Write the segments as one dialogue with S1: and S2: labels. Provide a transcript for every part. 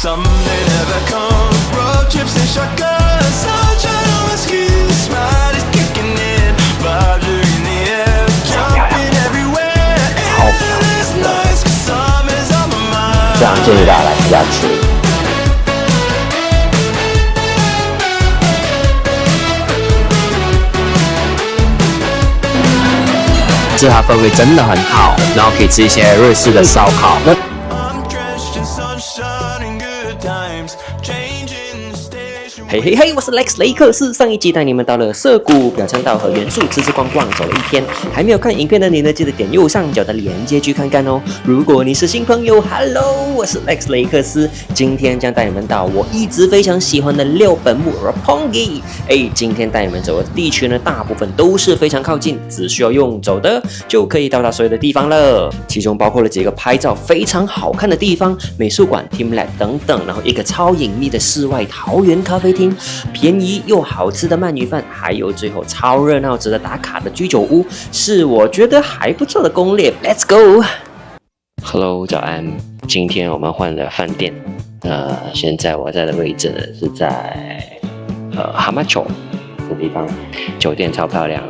S1: Someday never comes. Road trips and shotguns. Sunshine on my skin. Smile is kicking in. Vibes are in the air. Jumping everywhere. Endless nights. 'Cause summer's on my mind.
S2: 非常建议大家来这家吃。这它氛围真的很好，然后可以吃一些日式的烧烤。
S1: I'm drenched in sunshine and good times. Changing the station.
S2: 嘿嘿嘿，我是 Lex 雷克斯。上一集带你们到了涩谷表参道和元素吃吃逛逛，走了一天。还没有看影片的你呢，记得点右上角的连接去看看哦。如果你是新朋友 ，Hello， 我是 Lex 雷克斯。今天将带你们到我一直非常喜欢的六本木 Roppongi。今天带你们走的地区呢，大部分都是非常靠近，只需要用走的就可以到达所有的地方了。其中包括了几个拍照非常好看的地方，美术馆、TeamLab 等等，然后一个超隐秘的室外桃园咖啡厅，便宜又好吃的鳗鱼饭，还有最后超热闹值得打卡的居酒屋，是我觉得还不错的攻略。Let's go！Hello， 早安。今天我们换了饭店，现在我在的位置呢是在Hamacho 这地方，酒店超漂亮，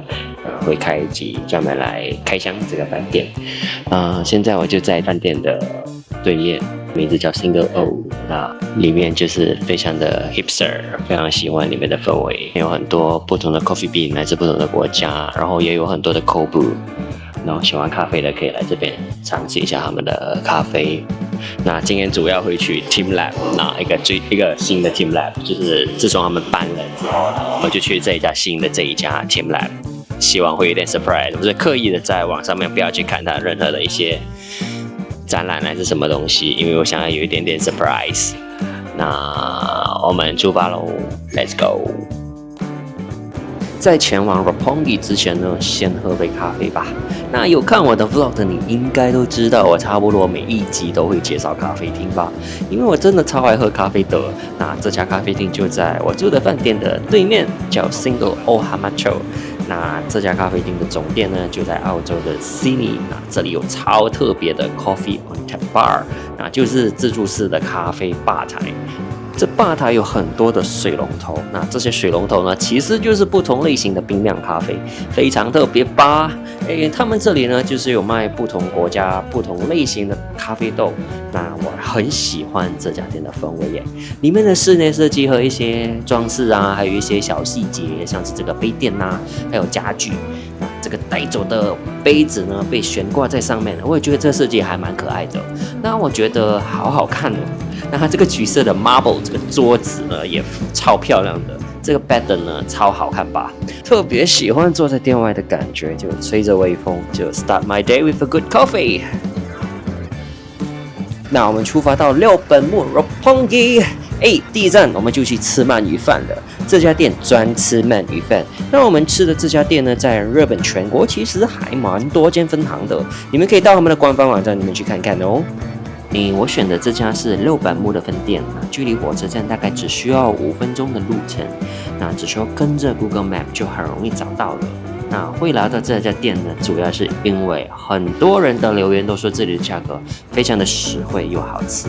S2: 会开一集专门来开箱这个饭店。现在我就在饭店的对面，名字叫 Single O， 那里面就是非常的 hipster， 非常喜欢里面的氛围，有很多不同的 coffee bean 来自不同的国家，然后也有很多的 cold brew。然后喜欢咖啡的可以来这边尝试一下他们的咖啡。那今天主要会去 TeamLab， 那一个新的 TeamLab， 就是自从他们搬了之后，我就去这一家新的TeamLab， 希望会有点 surprise。我是刻意的在网上面不要去看它任何的一些展览还是什么东西，因为我想要有一点点 surprise。那我们出发喽 ，Let's go！在前往 Roppongi 之前呢，先喝杯咖啡吧。那有看我的 vlog 的你应该都知道，我差不多每一集都会介绍咖啡厅吧，因为我真的超爱喝咖啡的。那这家咖啡厅就在我住的饭店的对面，叫 Single O Hamacho。那这家咖啡厅的总店呢，就在澳洲的 Sydney。那这里有超特别的 Coffee on Tap Bar， 那就是自助式的咖啡吧台。这吧台有很多的水龙头，那这些水龙头呢，其实就是不同类型的冰凉咖啡，非常特别吧？他们这里呢，就是有卖不同国家、不同类型的咖啡豆。那我很喜欢这家店的氛围耶，里面的室内设计和一些装饰啊，还有一些小细节，像是这个杯垫啊，还有家具。那这个带走的杯子呢，被悬挂在上面，我也觉得这设计还蛮可爱的。那我觉得好好看哦。那它这个橘色的 marble 这个桌子呢，也超漂亮的。这个 bed 呢，超好看吧？特别喜欢坐在店外的感觉，就吹着微风，就 start my day with a good coffee。那我们出发到六本木 Roppongi， 第一站我们就去吃鳗鱼饭了。这家店专吃鳗鱼饭。那我们吃的这家店呢，在日本全国其实还蛮多间分行的，你们可以到他们的官方网站里面去看看哦。我选的这家是六本木的分店，距离火车站大概只需要5分钟的路程，那只需要跟着 Google Map 就很容易找到了。那会来到这家店呢，主要是因为很多人的留言都说这里的价格非常的实惠又好吃，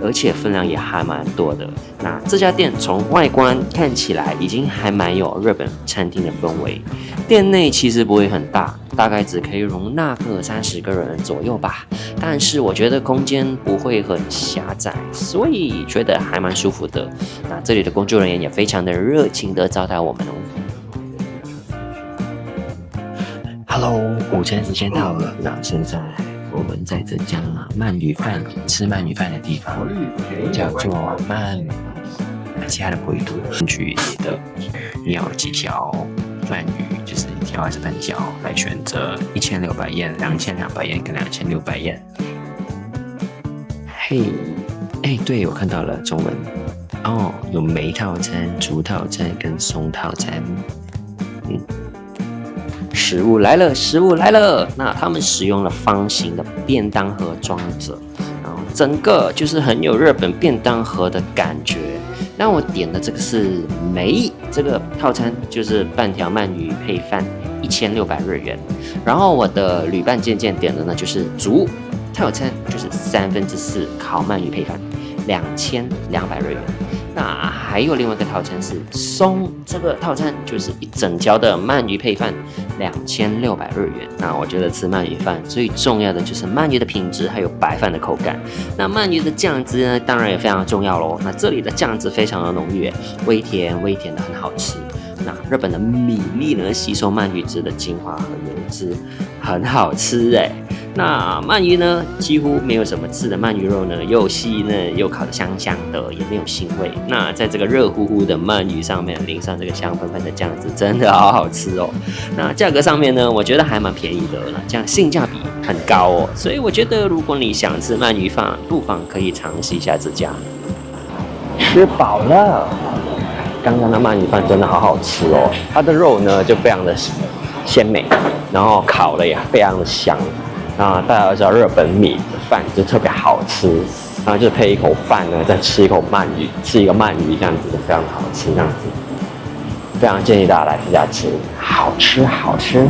S2: 而且分量也还蛮多的。那这家店从外观看起来已经还蛮有日本餐厅的氛围，店内其实不会很大，大概只可以容纳个30个人左右吧，但是我觉得空间不会很狭窄，所以觉得还蛮舒服的。那这里的工作人员也非常的热情的招待我们哦。Hello， 午餐时间到了，那现在我们在这家吃鳗鱼饭的地方，叫做其他的不会读，根据你的要几条鳗鱼，就是1条还是半条来选择1600yen、2200yen跟2600yen。对，我看到了中文哦，有梅套餐、竹套餐跟松套餐。食物来了！那他们使用了方形的便当盒装着，然后整个就是很有日本便当盒的感觉。那我点的这个是梅，这个套餐就是半条鳗鱼配饭，1600日元。然后我的旅伴渐渐点的呢就是竹套餐，就是4/3烤鳗鱼配饭2200日元。那还有另外一个套餐是松，这个套餐就是一整条的鳗鱼配饭，2600日元。那我觉得吃鳗鱼饭最重要的就是鳗鱼的品质，还有白饭的口感。那鳗鱼的酱汁呢，当然也非常重要咯。那这里的酱汁非常的浓郁，微甜的很好吃。那日本的米粒呢，吸收鳗鱼汁的精华和油脂，很好吃哎。那鳗鱼呢，几乎没有什么刺的鳗鱼肉呢，又细嫩又烤得香香的，也没有腥味。那在这个热乎乎的鳗鱼上面淋上这个香喷喷的酱汁，真的好好吃哦。那价格上面呢，我觉得还蛮便宜的，那这样性价比很高哦。所以我觉得，如果你想吃鳗鱼饭，不妨可以尝试一下这家。吃饱了。刚刚的鳗鱼饭真的好好吃哦，它的肉呢就非常的鲜美，然后烤的也非常的香。那大家都知道日本米的饭就特别好吃，然后就配一口饭呢，再吃一口鳗鱼，吃一个鳗鱼这样子非常好吃，这样子非常建议大家来这家吃，好吃好吃。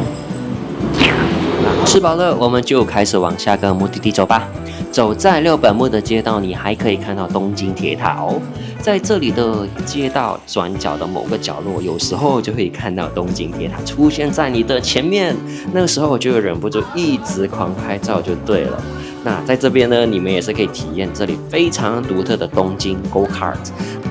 S2: 吃饱了，我们就开始往下个目的地走吧。走在六本木的街道，你还可以看到东京铁塔哦。在这里的街道转角的某个角落，有时候就会看到东京铁塔出现在你的前面，那个时候就忍不住一直狂拍照就对了。那在这边呢，你们也是可以体验这里非常独特的东京 Go Kart。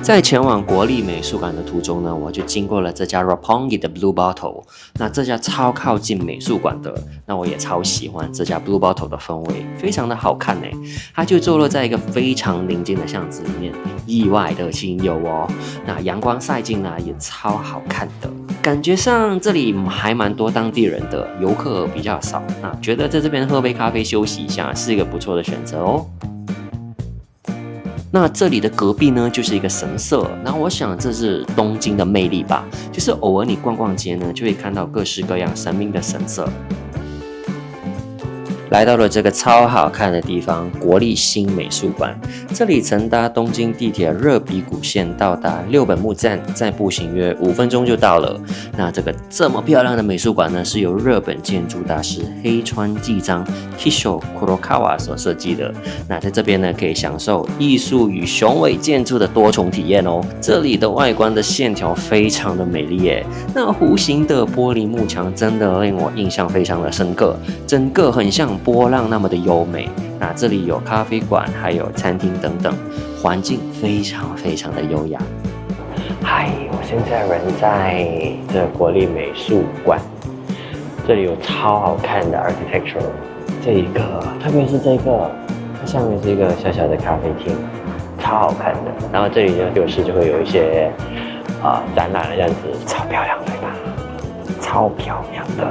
S2: 在前往国立美术馆的途中呢，我就经过了这家 Roppongi 的 Blue Bottle。那这家超靠近美术馆的，那我也超喜欢这家 Blue Bottle 的氛围，非常的好看呢。它就坐落在一个非常宁静的巷子里面，意外的清幽哦。那阳光晒进来也超好看的，感觉上这里还蛮多当地人的，游客比较少。那觉得在这边喝杯咖啡休息一下是一个不错的选择哦。那这里的隔壁呢，就是一个神社。那我想这是东京的魅力吧，就是偶尔你逛逛街呢，就会看到各式各样神明的神社。来到了这个超好看的地方——国立新美术馆。这里乘搭东京地铁热比谷线到达六本木站，再步行约5分钟就到了。那这么漂亮的美术馆呢，是由日本建筑大师黑川纪章 Hisho Kurokawa 所设计的。那在这边呢，可以享受艺术与雄伟建筑的多重体验哦。这里的外观的线条非常的美丽耶，那弧形的玻璃幕墙真的令我印象非常的深刻，整个很像波浪那么的优美。那这里有咖啡馆，还有餐厅等等，环境非常非常的优雅。嗨，我现在人在这国立美术馆，这里有超好看的 architecture， 这一个，特别是这个，它下面是一个小小的咖啡厅，超好看的。然后这里呢，有时就会有一些展览的样子，超漂亮，对吧？超漂亮的。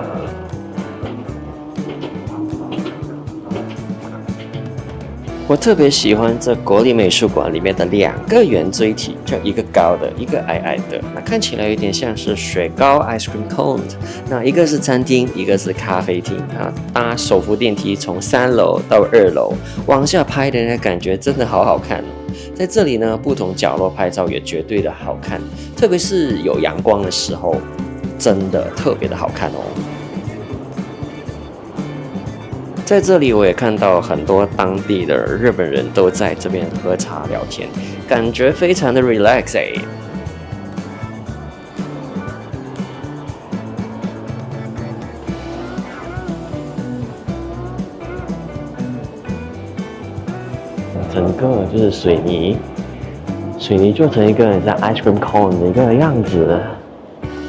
S2: 我特别喜欢这国立美术馆里面的2个圆锥体，就一个高的，一个矮矮的，那看起来有点像是雪糕 ice cream cone。那一个是餐厅，一个是咖啡厅啊。搭手扶电梯从3楼到2楼，往下拍的那感觉真的好好看哦。在这里呢，不同角落拍照也绝对的好看，特别是有阳光的时候，真的特别的好看哦。在这里我也看到很多当地的日本人都在这边喝茶聊天，感觉非常的 relax 欸。整个就是水泥做成一个很像 ice cream cone 的一个样子，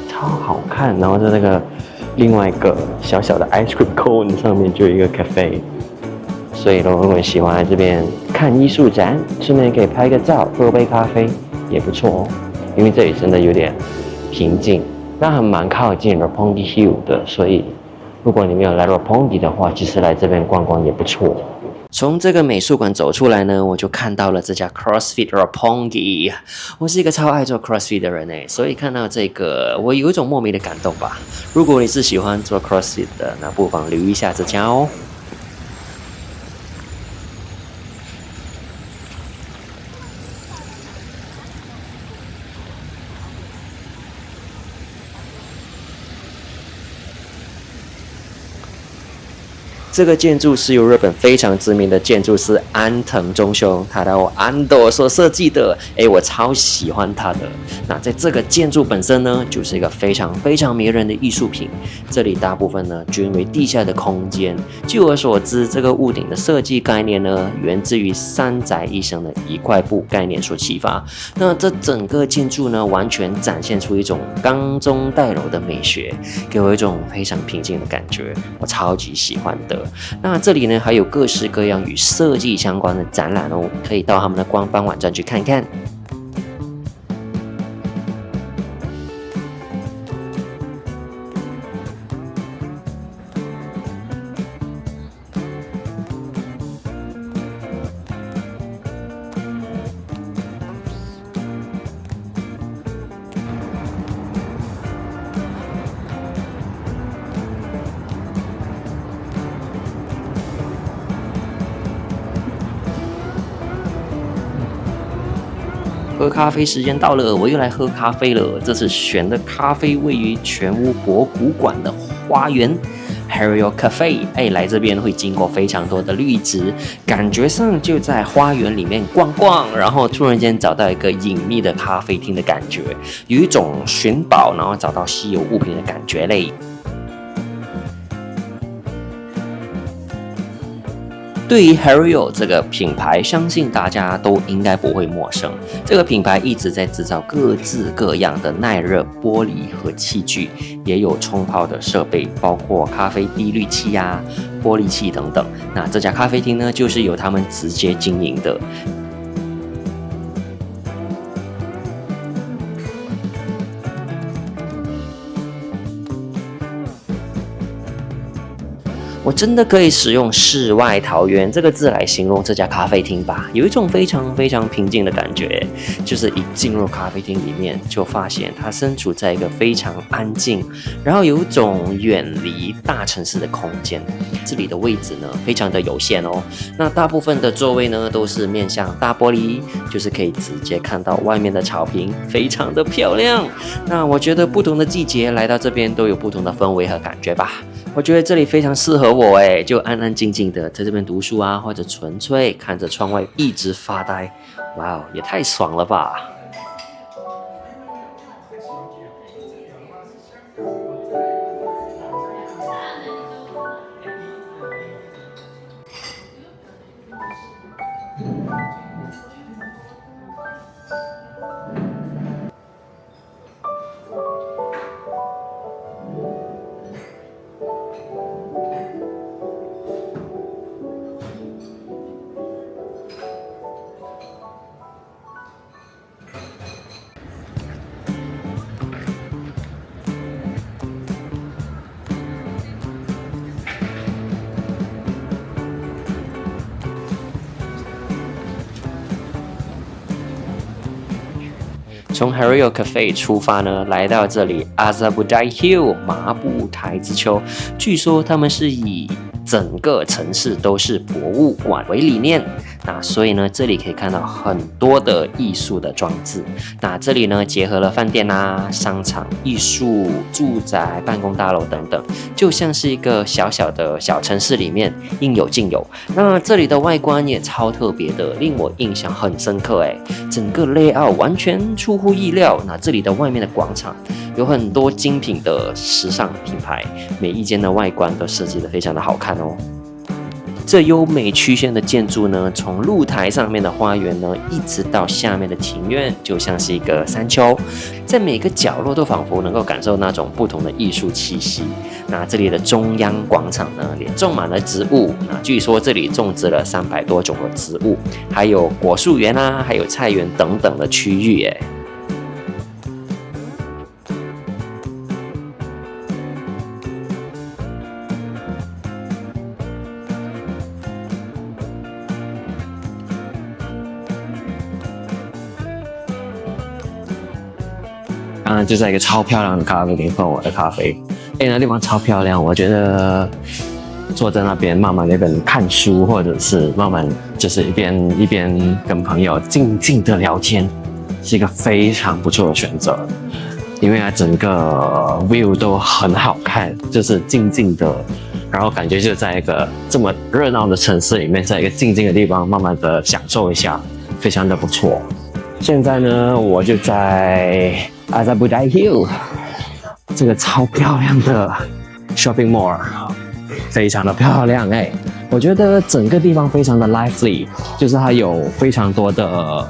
S2: 超好看。然后在那个另外一个小小的 ice cream cone 上面就有一个 cafe， 所以如果你喜欢来这边看艺术展，顺便可以拍个照，喝杯咖啡也不错哦。因为这里真的有点平静，那还蛮靠近 Roppongi Hill 的，所以如果你没有来 Roppongi 的话，其实来这边逛逛也不错。从这个美术馆走出来呢，我就看到了这家 CrossFit Roppongi。我是一个超爱做 CrossFit 的人诶，所以看到这个，我有一种莫名的感动吧。如果你是喜欢做 CrossFit 的，那不妨留意一下这家哦。这个建筑是由日本非常知名的建筑师安藤忠雄Tadao Ando所设计的，我超喜欢他的。那在这个建筑本身呢，就是一个非常非常迷人的艺术品。这里大部分呢均为地下的空间。据我所知，这个屋顶的设计概念呢，源自于三宅一生的一块布概念所启发。那这整个建筑呢，完全展现出一种刚中带柔的美学，给我一种非常平静的感觉，我超级喜欢的。那这里呢，还有各式各样与设计相关的展览哦，可以到他们的官方网站去看看。喝咖啡时间到了，我又来喝咖啡了。这次选的咖啡位于全屋博古馆的花园 Hario Cafe。来这边会经过非常多的绿植，感觉上就在花园里面逛逛，然后突然间找到一个隐秘的咖啡厅的感觉，有一种寻宝然后找到稀有物品的感觉嘞。对于 Hario 这个品牌，相信大家都应该不会陌生。这个品牌一直在制造各式各样的耐热玻璃和器具，也有冲泡的设备，包括咖啡滴滤器啊、玻璃器等等。那这家咖啡厅呢，就是由他们直接经营的。我真的可以使用世外桃源这个字来形容这家咖啡厅吧，有一种非常非常平静的感觉，就是一进入咖啡厅里面就发现它身处在一个非常安静，然后有一种远离大城市的空间。这里的位置呢非常的有限哦，那大部分的座位呢都是面向大玻璃，就是可以直接看到外面的草坪，非常的漂亮。那我觉得不同的季节来到这边都有不同的氛围和感觉吧。我觉得这里非常适合我就安安静静的在这边读书啊，或者纯粹看着窗外一直发呆。哇哦，也太爽了吧！从 Hario Cafe 出发呢，来到这里 Azabudai Hill 麻布台之丘，据说他们是以整个城市都是博物馆为理念，那所以呢，这里可以看到很多的艺术的装置。那这里呢，结合了饭店啊、商场、艺术、住宅、办公大楼等等，就像是一个小小的小城市里面应有尽有。那这里的外观也超特别的，令我印象很深刻整个 layout 完全出乎意料。那这里的外面的广场有很多精品的时尚品牌，每一间的外观都设计得非常的好看哦。这优美曲线的建筑呢，从露台上面的花园呢，一直到下面的庭院，就像是一个山丘，在每个角落都仿佛能够感受那种不同的艺术气息。那这里的中央广场呢，也种满了植物。那据说这里种植了300多种的植物，还有果树园啊，还有菜园等等的区域当然就在一个超漂亮的咖啡厅放我的咖啡，那地方超漂亮，我觉得坐在那边慢慢那边看书，或者是慢慢就是一边跟朋友静静的聊天，是一个非常不错的选择。因为整个 view 都很好看，就是静静的，然后感觉就在一个这么热闹的城市里面，在一个静静的地方，慢慢的享受一下，非常的不错。现在呢，我就在Azabudai Hill 这个超漂亮的 shopping mall， 非常的漂亮哎。我觉得整个地方非常的 lively， 就是它有非常多的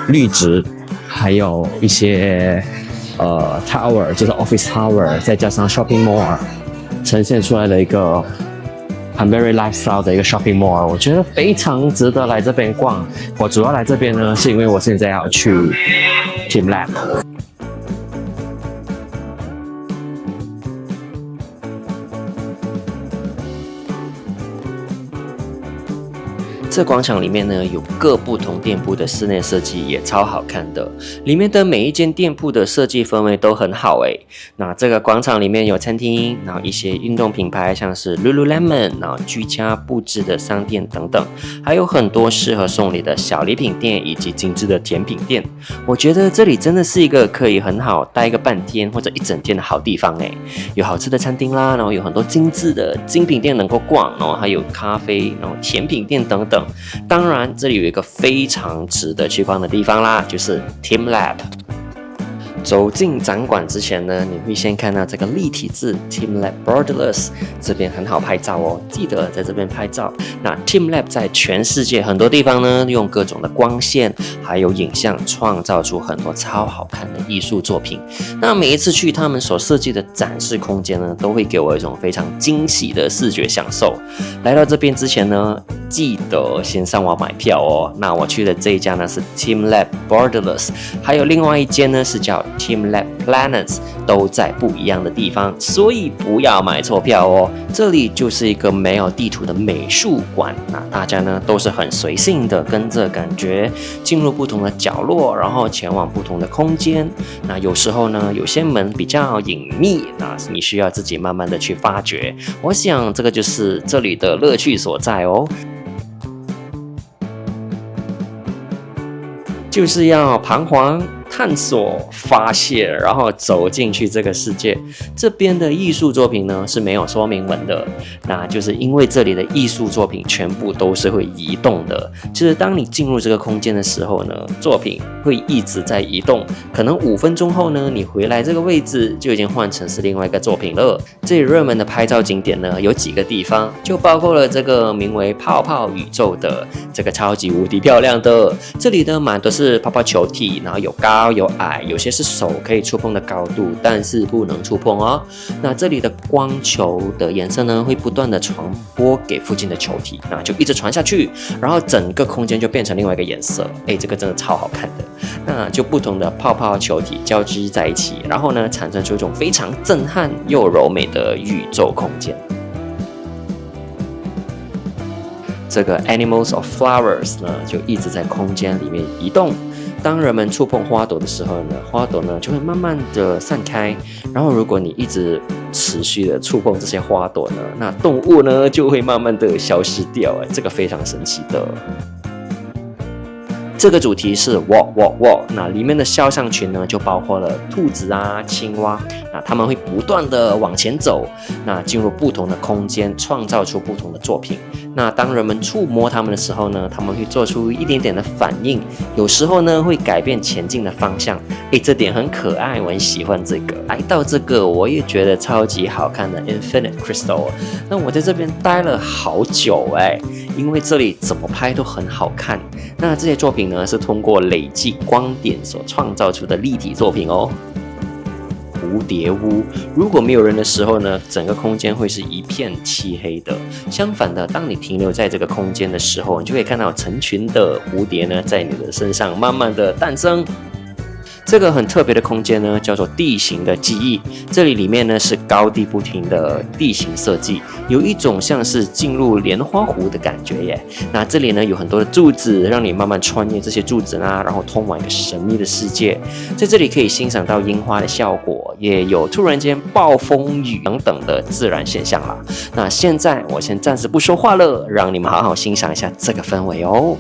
S2: 绿植，还有一些tower， 就是 office tower， 再加上 shopping mall， 呈现出来的一个很 very lifestyle 的一个 shopping mall， 我觉得非常值得来这边逛。我主要来这边呢，是因为我现在要去 teamLab。这广场里面呢，有各不同店铺的室内设计，也超好看的。里面的每一间店铺的设计氛围都很好诶。那这个广场里面有餐厅，然后一些运动品牌，像是 Lululemon， 然后居家布置的商店等等，还有很多适合送礼的小礼品店以及精致的甜品店。我觉得这里真的是一个可以很好待个半天或者一整天的好地方诶。有好吃的餐厅啦，然后有很多精致的精品店能够逛，然后还有咖啡，然后甜品店等等。当然，这里有一个非常值得去逛的地方啦，就是 teamLab。走进展馆之前呢，你会先看到这个立体字 teamLab Borderless， 这边很好拍照哦，记得在这边拍照。那 teamLab 在全世界很多地方呢，用各种的光线还有影像，创造出很多超好看的艺术作品。那每一次去他们所设计的展示空间呢，都会给我一种非常惊喜的视觉享受。来到这边之前呢，记得先上网买票哦。那我去的这一家呢是 teamLab Borderless， 还有另外一间呢是叫teamLab Planets， 都在不一样的地方，所以不要买错票哦。这里就是一个没有地图的美术馆，那大家呢都是很随性的，跟着感觉进入不同的角落，然后前往不同的空间。那有时候呢，有些门比较隐秘，那你需要自己慢慢的去发掘。我想这个就是这里的乐趣所在哦。就是要彷徨、探索、发泄，然后走进去这个世界。这边的艺术作品呢是没有说明文的，那就是因为这里的艺术作品全部都是会移动的，就是当你进入这个空间的时候呢，作品会一直在移动，可能5分钟后呢，你回来这个位置就已经换成是另外一个作品了。这里热门的拍照景点呢有几个地方，就包括了这个名为泡泡宇宙的这个超级无敌漂亮的，这里呢满都是泡泡球体，然后有高有矮，有些是手可以触碰的高度，但是不能触碰哦。那这里的光球的颜色呢，会不断的传播给附近的球体，那就一直传下去，然后整个空间就变成另外一个颜色。哎，这个真的超好看的。那就不同的泡泡球体交织在一起，然后呢，产生出一种非常震撼又柔美的宇宙空间。这个 Animals of Flowers 呢，就一直在空间里面移动。当人们触碰花朵的时候呢，花朵呢就会慢慢的散开。然后如果你一直持续的触碰这些花朵呢，那动物呢就会慢慢的消失掉。这个非常神奇的。这个主题是 walk， 那里面的肖像群呢就包括了兔子啊、青蛙，那他们会不断的往前走，那进入不同的空间，创造出不同的作品。那当人们触摸它们的时候呢，他们会做出一点点的反应，有时候呢会改变前进的方向。这点很可爱，我很喜欢这个。来到这个我也觉得超级好看的 Infinite Crystal， 那我在这边待了好久因为这里怎么拍都很好看。那这些作品呢是通过累计光点所创造出的立体作品哦。蝴蝶屋，如果没有人的时候呢，整个空间会是一片漆黑的。相反的，当你停留在这个空间的时候，你就可以看到成群的蝴蝶呢，在你的身上慢慢的诞生。这个很特别的空间呢，叫做地形的记忆。这里面呢是高低不停的地形设计，有一种像是进入莲花湖的感觉耶。那这里呢有很多的柱子，让你慢慢穿越这些柱子然后通往一个神秘的世界。在这里可以欣赏到樱花的效果，也有突然间暴风雨等等的自然现象啦。那现在我先暂时不说话了，让你们好好欣赏一下这个氛围哦。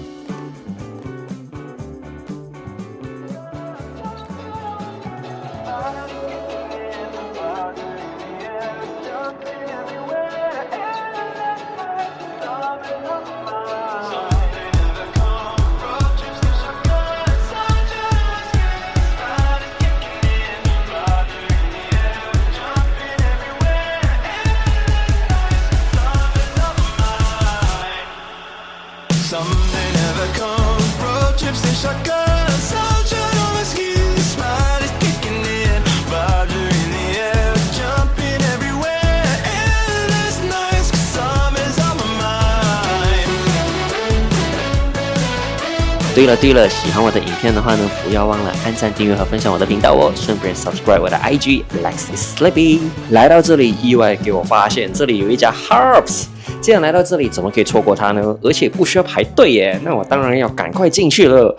S2: 对了，喜欢我的影片的话呢，不要忘了按赞、订阅和分享我的频道哦，顺便 subscribe 我的 IG Lexis Sleepy。来到这里，意外给我发现这里有一家 Herbs。既然来到这里，怎么可以错过它呢？而且不需要排队耶，那我当然要赶快进去了。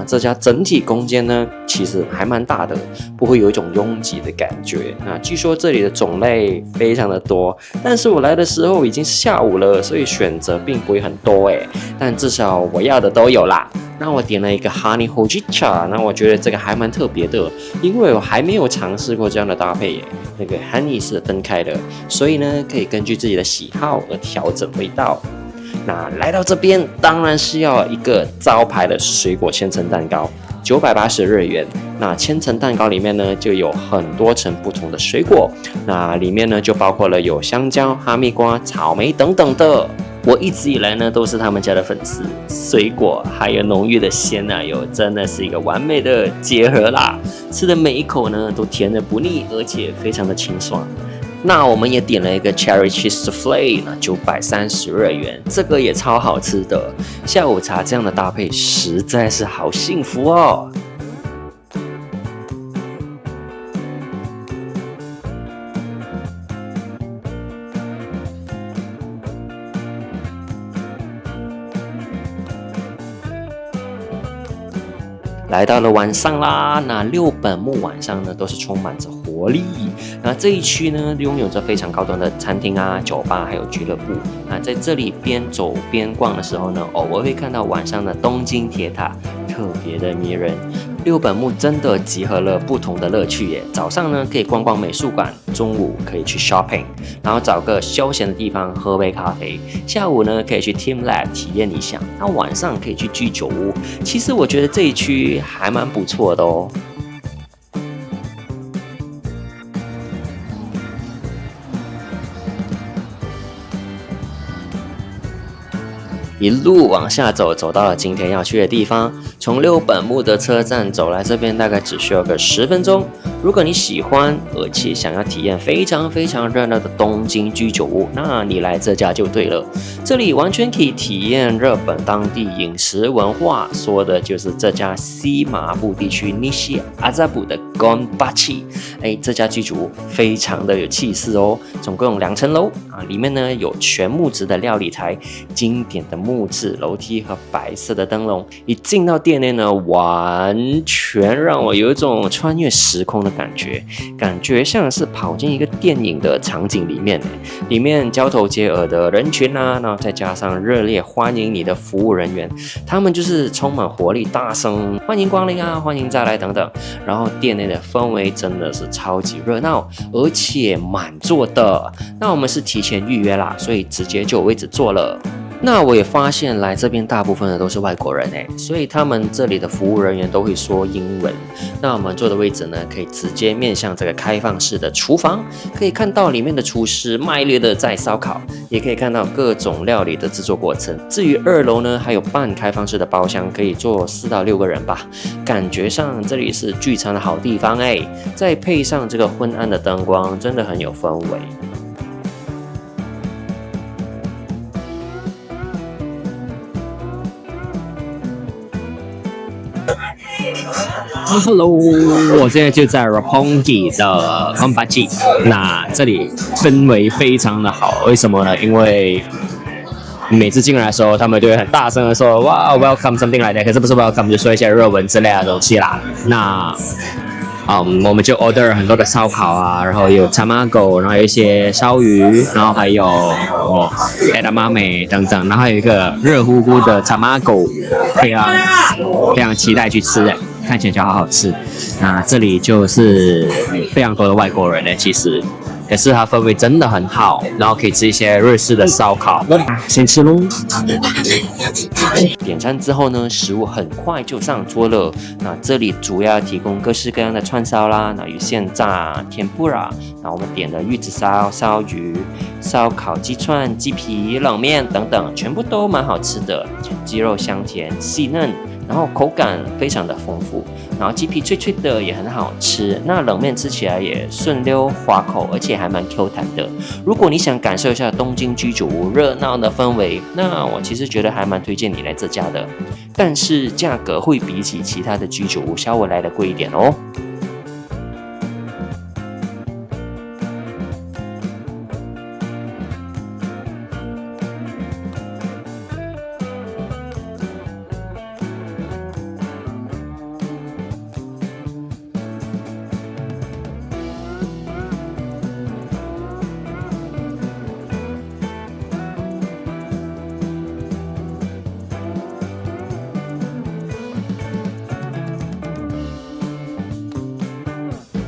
S2: 这家整体空间呢，其实还蛮大的，不会有一种拥挤的感觉。据说这里的种类非常的多，但是我来的时候已经是下午了，所以选择并不会很多诶，但至少我要的都有啦。那我点了一个 Honey Hojicha， 那我觉得这个还蛮特别的，因为我还没有尝试过这样的搭配耶。那个 Honey 是分开的，所以呢可以根据自己的喜好而调整味道。那来到这边，当然是要一个招牌的水果千层蛋糕，980日元。那千层蛋糕里面呢，就有很多层不同的水果，那里面呢就包括了有香蕉、哈密瓜、草莓等等的。我一直以来呢都是他们家的粉丝，水果还有浓郁的鲜奶油，真的是一个完美的结合啦！吃的每一口呢都甜的不腻，而且非常的清爽。那我们也点了一个 Cherry Cheese Soufflé， 930日元，这个也超好吃的。下午茶这样的搭配实在是好幸福哦。来到了晚上啦，那六本木晚上呢都是充满着活力。那这一区呢拥有着非常高端的餐厅啊、酒吧还有俱乐部。那在这里边走边逛的时候呢，偶尔会看到晚上的东京铁塔，特别的迷人。六本木真的集合了不同的乐趣耶。早上呢可以逛逛美术馆，中午可以去 shopping， 然后找个休闲的地方喝杯咖啡。下午呢可以去 Team Lab 体验一下，那晚上可以去居酒屋。其实我觉得这一区还蛮不错的哦。一路往下走，走到了今天要去的地方。从六本木的车站走来这边大概只需要个10分钟。如果你喜欢而且想要体验非常非常热闹的东京居酒屋，那你来这家就对了。这里完全可以体验日本当地饮食文化，说的就是这家西麻布地区西阿扎布的 Gonbachi。这家居酒屋非常的有气势哦，总共有2层楼里面呢有全木质的料理台，经典的木质楼梯和白色的灯笼。一进到店内呢，完全让我有一种穿越时空的感觉像是跑进一个电影的场景里面。里面交头接耳的人群然后再加上热烈欢迎你的服务人员，他们就是充满活力，大声欢迎光临欢迎再来等等。然后店内的氛围真的是超级热闹，而且满座的。那我们是提前预约啦，所以直接就有位置坐了。那我也发现来这边大部分的都是外国人所以他们这里的服务人员都会说英文。那我们坐的位置呢，可以直接面向这个开放式的厨房，可以看到里面的厨师卖力的在烧烤，也可以看到各种料理的制作过程。至于2楼呢，还有半开放式的包厢，可以坐4到6个人吧。感觉上这里是聚餐的好地方再配上这个昏暗的灯光，真的很有氛围。Hello， 我现在就在 Roppongi 的 Gonbachi， 那这里氛围非常的好，为什么呢？因为每次进来的时候，他们就会很大声的说哇 welcome something like that， 可是不是 welcome， 就说一些日文之类的东西啦。那我们就 order 很多的烧烤然后有 tamago， 然后有一些烧鱼，然后还有edamame 等等，然后还有一个热乎乎的 tamago， 非常期待去吃看起来就好好吃。那这里就是非常多的外国人其实可是它氛围真的很好，然后可以吃一些日式的烧烤。先吃咯。点餐之后呢，食物很快就上桌了。那这里主要提供各式各样的串烧啦，那鱼现炸、天妇罗，那我们点了玉子烧、烧鱼、烧烤鸡串、鸡皮、冷面等等，全部都蛮好吃的。鸡肉香甜细嫩，然后口感非常的丰富，然后鸡皮脆脆的也很好吃，那冷面吃起来也顺溜滑口，而且还蛮 Q 弹的。如果你想感受一下东京居酒屋热闹的氛围，那我其实觉得还蛮推荐你来这家的，但是价格会比起其他的居酒屋稍微来的贵一点哦。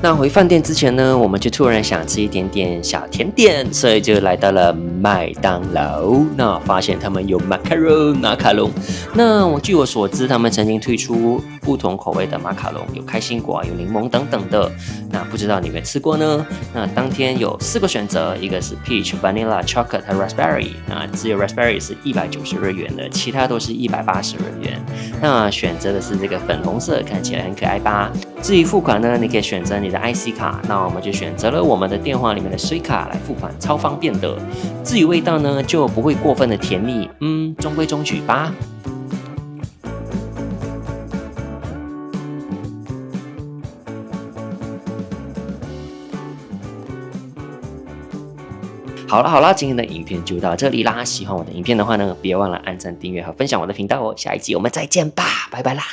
S2: 那回饭店之前呢，我们就突然想吃一点点小甜点，所以就来到了麦当劳。那发现他们有马卡龙。那据我所知，他们曾经推出不同口味的马卡龙，有开心果、有柠檬等等的。那不知道你有没有吃过呢？那当天有4个选择，一个是 peach、vanilla、chocolate 和 raspberry。那只有 raspberry 是190日元的，其他都是180日元。那选择的是这个粉红色，看起来很可爱吧？至于付款呢，你可以选择你的 IC 卡，那我们就选择了我们的电话里面的水卡来付款，超方便的。至于味道呢，就不会过分的甜蜜，中规中矩吧。好了，今天的影片就到这里啦。喜欢我的影片的话呢，别忘了按赞、订阅和分享我的频道哦。下一集我们再见吧，拜拜啦。